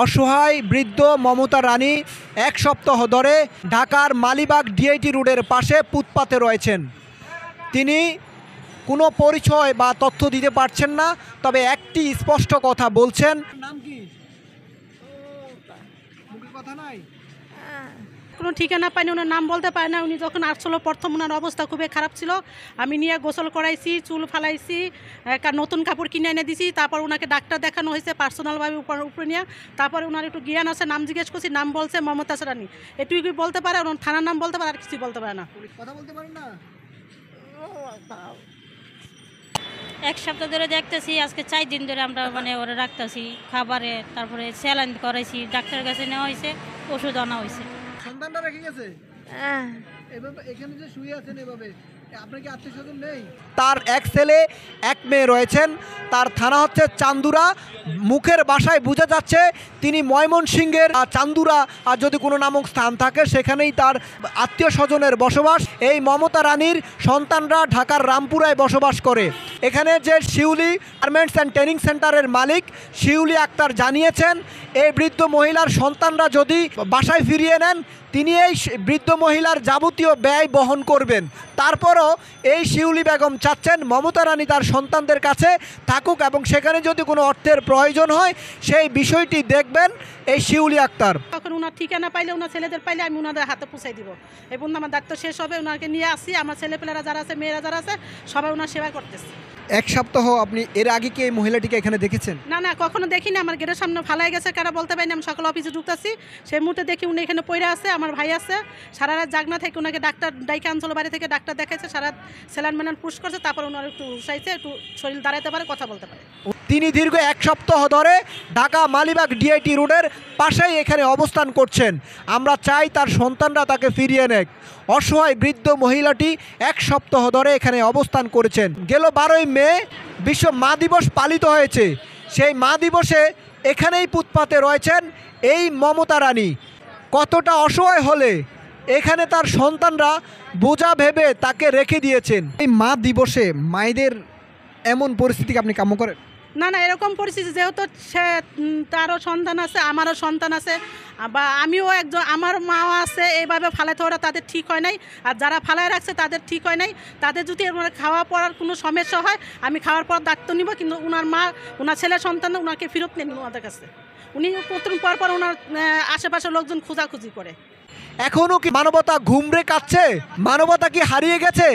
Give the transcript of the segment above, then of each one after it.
অসহায় বৃদ্ধ মমতা রানী এক সপ্তাহ ধরে ঢাকার মালিবাগ ডিআইটি রোডের পাশে ফুটপাতে রয়েছেন। তিনি কোনো পরিচয় বা তথ্য দিতে পারছেন না, তবে একটি স্পষ্ট কথা বলছেন। নাম কি? মুখে কথা নাই, কোনো ঠিকানা পাইনি, ওনার নাম বলতে পারে না। উনি যখন আসছিল প্রথম ওনার অবস্থা খুবই খারাপ ছিল। আমি নিয়ে গোসল করাইছি, চুল ফালাইছি, নতুন কাপড় কিনে এনে দিছি। তারপর ওনাকে ডাক্তার দেখানো হয়েছে পার্সোনালভাবে উপরে নিয়ে। তারপরে ওনার একটু জ্ঞান আছে, নাম জিজ্ঞেস করছি, নাম বলছে মমতা রানী। এটুকুই বলতে পারে, ওনার থানার নাম বলতে পারে, আর কিছুই বলতে পারে না। কথা বলতে পারেন না। এক সপ্তাহ ধরে দেখতেছি, আজকে 4 দিন ধরে আমরা ওরা রাখতেছি খাবারে, তারপরে স্যালাইন করাইছি, ডাক্তারের কাছে নেওয়া হয়েছে, ওষুধ আনা হয়েছে। সন্তানটা রেখে গেছে এভাবে, এখানে যে শুয়ে আছেন এভাবে, আপনার কি আত্মীয়স্বজন নেই? তার এক ছেলে এক মেয়ে রয়েছেন। তার থানা হচ্ছে চান্দুরা। মুখের ভাষায় বোঝা যাচ্ছে তিনি ময়মনসিংহের চান্দুরা, আর যদি কোনো নামক স্থান থাকে সেখানেই তার আত্মীয় স্বজনের বসবাস। এই মমতা রানীর সন্তানরা ঢাকার রামপুরায় বসবাস করে। এখানে যে শিউলি গার্মেন্টস অ্যান্ড ট্রেনিং সেন্টারের মালিক শিউলি আক্তার জানিয়েছেন, এই বৃদ্ধ মহিলার সন্তানরা যদি বাসায় ফিরিয়ে নেন তিনি এই বৃদ্ধ মহিলার যাবতীয় ব্যয় বহন করবেন। তারপরও এই শিউলি বেগম চাচ্ছেন মমতা রানী তার সন্তানদের কাছে থাকুক এবং সেখানে যদি কোনো অর্থের প্রয়োজন হয় সেই বিষয়টি দেখবেন এই শিউলি আক্তার। তখন ওনার ঠিকানা পাইলে, ওনার ছেলেদের পাইলে আমি ওনাদের হাতে পৌঁছাই দিব এবং আমার দায়িত্ব শেষ হবে। ওনাকে নিয়ে আসি, আমার ছেলেপেলেরা যারা আছে, মেয়েরা যারা আছে, সবাই ওনার সেবা করতেছে। এক সপ্তাহ আপনি এর আগে কি এই মহিলাটিকে এখানে দেখেছেন? না, কখনো দেখিনি। আমার গেটের সামনে ফালাই গেছে, কারা বলতে পারিনি। আমি সকাল অফিসে ঢুকতেছি, সেই মুহূর্তে দেখি উনি এখানে পড়ে আছে। আমার ভাই আছে, সারা রাত জাগনা থেকে ওনাকে ডাক্তার ডাইকে আনছিল, বাড়ি থেকে ডাক্তার দেখাইছে, সারা স্যালাইন পুশ করছে। তারপর ওনার একটু উঠাইছে, একটু শরীর দাঁড়াতে পারে, কথা বলতে পারে। তিনি দীর্ঘ এক সপ্তাহ ধরে ঢাকা মালিবাগ ডিআইটি রোডের পাশেই এখানে অবস্থান করছেন। আমরা চাই তার সন্তানরা তাকে ফিরিয়ে নেক। অসহায় বৃদ্ধ মহিলাটি এক সপ্তাহ ধরে এখানে অবস্থান করেছেন। গেল 12ই মে বিশ্ব মা দিবস পালিত হয়েছে। সেই মা দিবসে এখানেই ফুটপাতে রয়েছেন এই মমতা রানী। কতটা অসহায় হলে এখানে তার সন্তানরা বোঝা ভেবে তাকে রেখে দিয়েছেন। এই মা দিবসে মায়েদের এমন পরিস্থিতিকে আপনি কাম্য করেন? না, এরকম পরিস্থিতি, যেহেতু সে তারও সন্তান আছে, আমারও সন্তান আছে, বা আমিও একজন, আমার মাও আছে। এইভাবে ফালাইতে ওরা তাদের ঠিক হয় নাই, আর যারা ফালায় রাখছে তাদের ঠিক হয় নাই। তাদের যদি খাওয়া পড়ার কোনো সমস্যা হয়, আমি খাওয়ার পর দায়িত্ব নিব, কিন্তু ওনার মা, ওনার ছেলের সন্তান ওনাকে ফেরত নেন ওনাদের কাছে। উনি প্রথম পর ওনার আশেপাশের লোকজন খোঁজাখুঁজি করে। এখনও কি মানবতা ঘুমরে কাটছে? মানবতা কি হারিয়ে গেছে?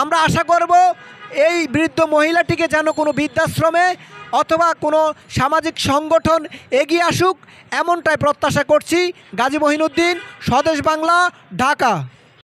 আমরা আশা করব এই বৃদ্ধ মহিলাটিকে যেন কোনো বৃদ্ধাশ্রমে অথবা কোনো সামাজিক সংগঠন এগিয়ে আসুক, এমনটাই প্রত্যাশা করছি। গাজী মহিনুদ্দিন, স্বদেশ বাংলা, ঢাকা।